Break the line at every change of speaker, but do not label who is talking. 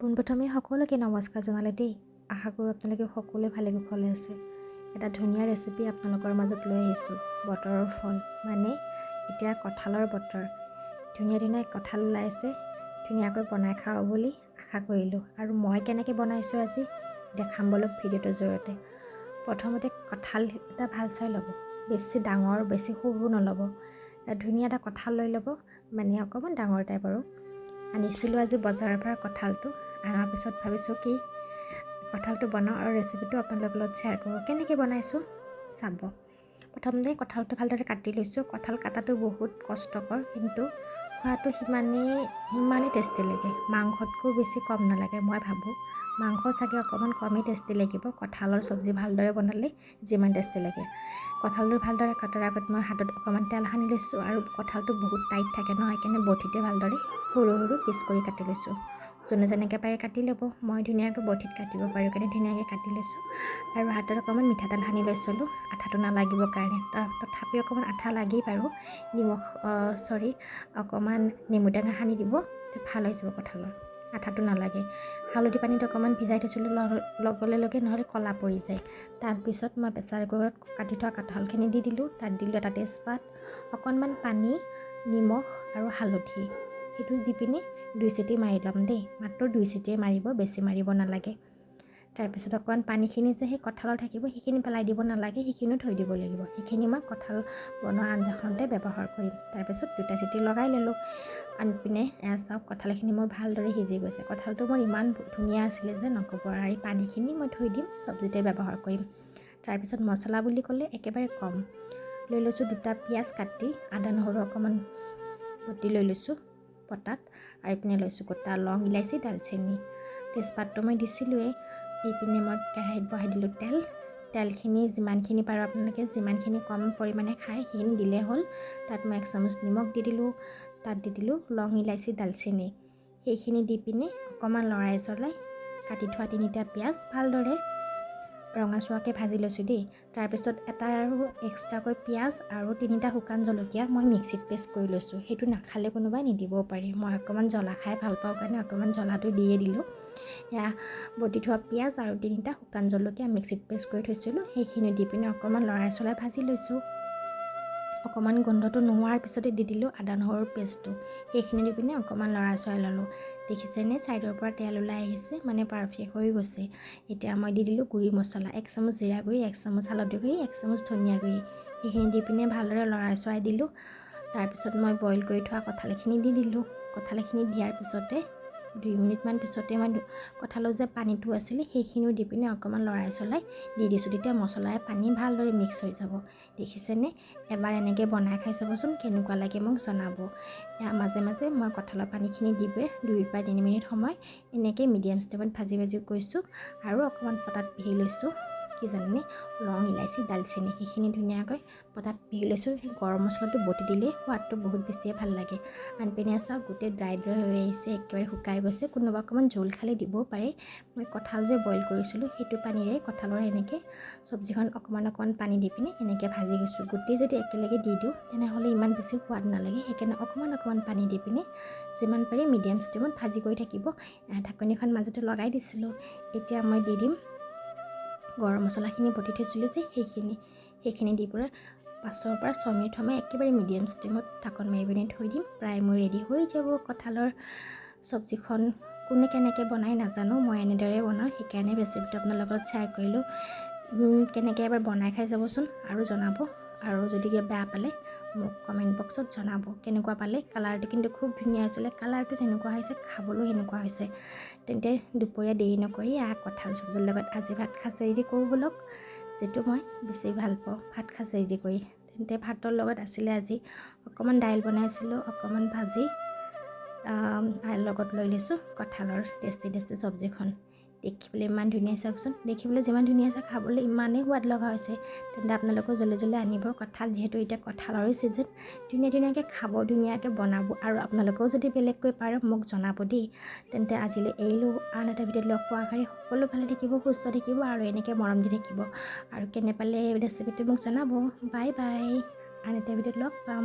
পোনপ্ৰথমে সকলোকে নমস্কাৰ জনালে দেই। আশা কৰোঁ আপোনালোকে সকলোৱে ভালে কুশলে আছে। এটা ধুনীয়া ৰেচিপি আপোনালোকৰ মাজত লৈ আহিছোঁ। বতৰৰ ফল মানে এতিয়া কঁঠালৰ বতৰ। ধুনীয়া ধুনীয়া কঁঠাল ওলাইছে, ধুনীয়াকৈ বনাই খাওঁ বুলি আশা কৰিলোঁ। আৰু মই কেনেকৈ বনাইছোঁ আজি দেখাম বলক ভিডিঅ'টোৰ জৰিয়তে। প্ৰথমতে কঁঠাল এটা ভাল চাই ল'ব, বেছি ডাঙৰ বেছি সৰু নল'ব। ধুনীয়া এটা কঁঠাল লৈ ল'ব, মানে অকণমান ডাঙৰ টাইপ আৰু। আনিছিলোঁ আজি বজাৰৰ পৰা কঁঠালটো। অনাৰ পিছত ভাবিছোঁ কি কঁঠালটো বনাওঁ আৰু ৰেচিপিটো আপোনালোকৰ লগত শ্বেয়াৰ কৰোঁ। কেনেকৈ বনাইছোঁ চাব। প্ৰথমতে কঁঠালটো ভালদৰে কাটি লৈছোঁ। কঁঠাল কাটাটো বহুত কষ্টকৰ, কিন্তু খোৱাটো সিমানেই টেষ্টি লাগে। মাংসতকৈ বেছি কম নালাগে মই ভাবোঁ। মাংস চাগে অকণমান কমেই টেষ্টি লাগিব কঁঠালৰ চব্জি ভালদৰে বনালে যিমান টেষ্টি লাগে। কঁঠালটো ভালদৰে কটাৰ আগত মই হাতত অকণমান তেল সানি লৈছোঁ, আৰু কঁঠালটো বহুত টাইট থাকে ন, সেইকাৰণে বটিতে ভালদৰে সৰু সৰু পিচ কৰি কাটি লৈছোঁ। যোনে যেনেকৈ পাৰে কাটি ল'ব, মই ধুনীয়াকৈ বটিত কাটিব পাৰোঁ কাৰণে ধুনীয়াকৈ কাটি লৈছোঁ। আৰু হাতত অকণমান মিঠাতেল সানি লৈছিলোঁ আঠাটো নালাগিবৰ কাৰণে। তথাপি অকণমান আঠা লাগেই বাৰু। অকণমান নেমু টেঙা সানি দিব, ভাল হৈ যাব কঁঠালৰ, আঠাটো নালাগে। হালধি পানীত অকণমান ভিজাই থৈছিলোঁ লগে নহ'লে ক'লা পৰি যায়। তাৰপিছত মই প্ৰেছাৰ কুকাৰত কাটি থোৱা কঁঠালখিনি দি দিলোঁ। তাত দিলোঁ এটা তেজপাত, অকণমান পানী, নিমখ আৰু হালধি। সেইটো দি পিনি 2 চিটি মাৰি ল'ম দেই। মাত্ৰ 2 চিটিয়ে মাৰিব, বেছি মাৰিব নালাগে। তাৰপিছত অকণমান পানীখিনি যে সেই কঁঠালৰ থাকিব সেইখিনি পেলাই দিব নালাগে, সেইখিনিও থৈ দিব লাগিব। সেইখিনি মই কঁঠাল বনোৱা আঞ্জাখনতে ব্যৱহাৰ কৰিম। তাৰপিছত 2টা চিটি লগাই ল'লোঁ। আনি পিনে চাওক কঁঠালখিনি মোৰ ভালদৰে সিজি গৈছে। কঁঠালটো মোৰ ইমান ধুনীয়া আছিলে যে নক'ব। আৰু এই পানীখিনি মই থৈ দিম, চব্জিতে ব্যৱহাৰ কৰিম। তাৰপিছত মছলা বুলি ক'লে একেবাৰে কম লৈ লৈছোঁ। 2টা পিঁয়াজ কাটি, আদা নহৰু অকণমান বটি লৈ লৈছোঁ পটাত। আৰু এইপিনে লৈছোঁ গোটা লং, ইলাচি, দালচেনি, তেজপাতটো মই দিছিলোঁৱেই। এইপিনে মই কেৰাহীত বহাই দিলোঁ তেলখিনি যিমানখিনি পাৰোঁ আপোনালোকে যিমানখিনি কম পৰিমাণে খায় সেইখিনি দিলেই হ'ল। তাত মই 1 চামুচ নিমখ দি দিলোঁ। তাত দি দিলোঁ লং, ইলাচি, দালচেনি। সেইখিনি দি পিনে অকণমান লৰাই চলাই কাটি থোৱা 3টা পিঁয়াজ ভালদৰে ৰঙাচুৱাকৈ ভাজি লৈছোঁ দেই। তাৰপিছত এটা আৰু এক্সট্ৰাকৈ পিঁয়াজ আৰু 3টা শুকান জলকীয়া মই মিক্সিত পেষ্ট কৰি লৈছোঁ। সেইটো নাখালে কোনোবাই নিদিবও পাৰি, মই অকণমান জ্বলা খাই ভাল পাওঁ কাৰণে অকণমান জ্বলাটো দিয়ে দিলোঁ। এয়া বটি থোৱা পিঁয়াজ আৰু 3টা শুকান জলকীয়া মিক্সিত পেষ্ট কৰি থৈছিলোঁ, সেইখিনি দি পিনে অকণমান লৰাই চলাই ভাজি লৈছোঁ। অকণমান গোন্ধটো নোহোৱাৰ পিছতে দি দিলোঁ আদা নহৰুৰ পেষ্টটো। সেইখিনি দি পিনে অকণমান লৰাই চৰাই ল'লোঁ। দেখিছেনে ছাইডৰ পৰা তেল ওলাই আহিছে, মানে পাৰফেক্ট হৈ গৈছে। এতিয়া মই দি দিলোঁ গুড়ি মছলা, 1 চামুচ জিৰা গুড়ি, 1 চামুচ হালধি গুড়ি, 1 চামুচ ধনিয়া গুড়ি। সেইখিনি দি পিনে ভালদৰে লৰাই চৰাই দিলোঁ। তাৰপিছত মই বইল কৰি থোৱা কঁঠালখিনি দি দিলোঁ। কঁঠালখিনি দিয়াৰ পিছতে 2 মিনিটমান পিছতে মই কঁঠালৰ যে পানীটো আছিলে সেইখিনিও দি পিনে অকণমান লৰাই চলাই দি দিছোঁ। তেতিয়া মছলাই পানী ভালদৰে মিক্স হৈ যাব। দেখিছেনে? এবাৰ এনেকৈ বনাই খাই চাবচোন, কেনেকুৱা লাগে মোক জনাব। মাজে মাজে মই কঁঠালৰ পানীখিনি দি পেলাই 2 পৰা 3 মিনিট সময় এনেকৈ মিডিয়াম ষ্টেমত ভাজি গৈছোঁ। আৰু অকণমান পটাত পিহি লৈছোঁ কি জানেনে, লং, ইলাচি, দালচেনি। সেইখিনি ধুনীয়াকৈ পটাত পিহি লৈছোঁ। গৰম মছলাটো বটি দিলেই সোৱাদটো বহুত বেছিয়ে ভাল লাগে। আনপিনে চাওক গোটেই ড্ৰাই হৈ আহিছে, একেবাৰে শুকাই গৈছে। কোনোবা অকণমান জোল খালে দিবও পাৰে। মই কঁঠাল যে বইল কৰিছিলোঁ সেইটো পানীৰে কঁঠালৰ এনেকৈ চব্জিখন অকণমান পানী দি পিনে এনেকৈ ভাজি গৈছোঁ। গোটেই যদি একেলগে দি দিওঁ তেনেহ'লে ইমান বেছি সোৱাদ নালাগে। সেইকাৰণে অকণমান পানী দি পিনে যিমান পাৰি মিডিয়াম ষ্টেমত ভাজি কৰি থাকিব। ঢাকনিখন মাজতে লগাই দিছিলোঁ। এতিয়া মই দি দিম গৰম মছলাখিনি বটি থৈছিলোঁ যে সেইখিনি দি পেলাই 5 পৰা 6 মিনিট সময় একেবাৰে মিডিয়াম ষ্টেমত ঢাকন মাৰি পিনে থৈ দিম। প্ৰায় মোৰ ৰেডি হৈ যাব কঁঠালৰ চব্জিখন। কোনে কেনেকৈ বনাই নাজানো, মই এনেদৰে বনাওঁ, সেইকাৰণে ৰেচিপিটো আপোনাৰ লগত শ্বেয়াৰ কৰিলোঁ। কেনেকৈ এবাৰ বনাই খাই যাবচোন আৰু জনাব। আৰু যদি বেয়া পালে মোক কমেণ্ট বক্সত জনাব কেনেকুৱা পালে। কালাৰটো কিন্তু খুব ধুনীয়া হৈছিলে। কালাৰটো যেনেকুৱা হৈছে খাবলৈও সেনেকুৱা হৈছে। তেন্তে দুপৰীয়া দেৰি নকৰি কঁঠাল চব্জিৰ লগত আজি ভাত সাঁজ ৰেডি কৰোঁ ব'লক, যিটো মই বেছি ভাল পাওঁ ভাত সাঁজ ৰেডি কৰি। তেন্তে ভাতৰ লগত আছিলে আজি অকণমান দাইল বনাইছিলোঁ, অকণমান ভাজি, লগত লৈ লৈছোঁ কঁঠালৰ টেষ্টি চব্জিখন। দেখিবলৈ ইমান ধুনীয়া, চাওকচোন। দেখিবলৈ যিমান ধুনীয়া আছে খাবলৈ ইমানেই সোৱাদ লগা হৈছে। তেন্তে আপোনালোকেও জল্দি আনিব কঁঠাল, যিহেতু এতিয়া কঁঠালৰে ছিজন। ধুনীয়াকৈ খাব, ধুনীয়াকৈ বনাব। আৰু আপোনালোকেও যদি বেলেগকৈ পাৰে মোক জনাব দেই। তেন্তে আজিলৈ এৰিলোঁ। আন এটা ভিডিঅ'ত লগ পোৱাৰ আশাৰে সকলো ভালে থাকিব, সুস্থ থাকিব আৰু এনেকৈ মৰম দি থাকিব। আৰু কেনে পালে ৰেচিপিটো মোক জনাব। Bye bye. আন এটা ভিডিঅ'ত লগ পাম।